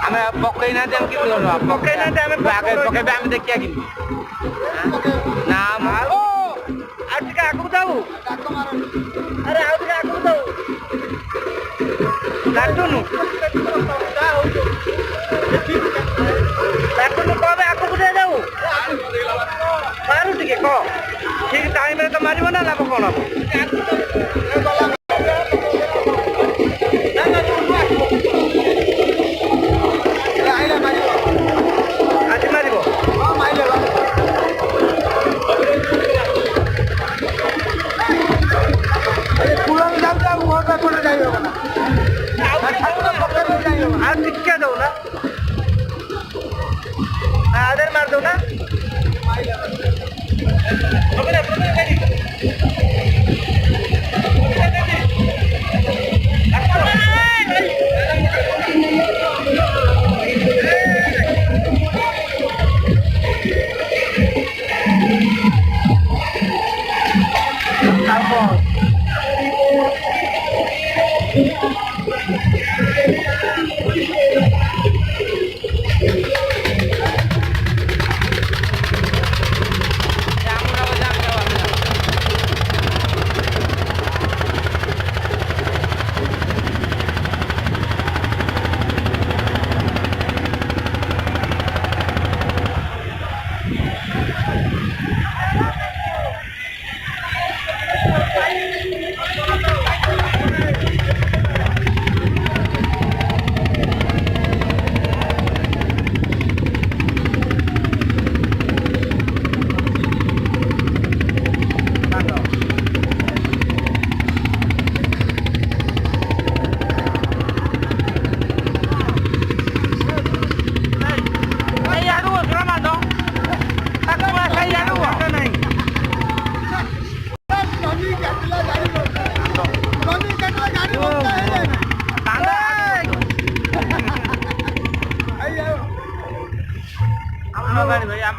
ଆମେ ପକେଇନାହାନ୍ତି ଆମେ କେମିତି ଗଲୁ ପକେଇନାହାନ୍ତି ଆମେ ପକେଇବା ଆମେ ଦେଖିବା କିନ୍ତୁ ନା ଆଉ ଟିକେ ଆଗକୁ ଯାଉ ଆରେ ଆଉ ଟିକେ ଆଗକୁ ଯାଉ ଡାକୁନୁ କବେ ଆଗକୁ ଟିକେ ଯାଉ ମାରୁ ଟିକେ କହ ଠିକ ଟାଇମରେ ତ ମାରିବ ନା ଲାଭ କଣ ହବ टिके दो ना आधर मार दो ना भाई आप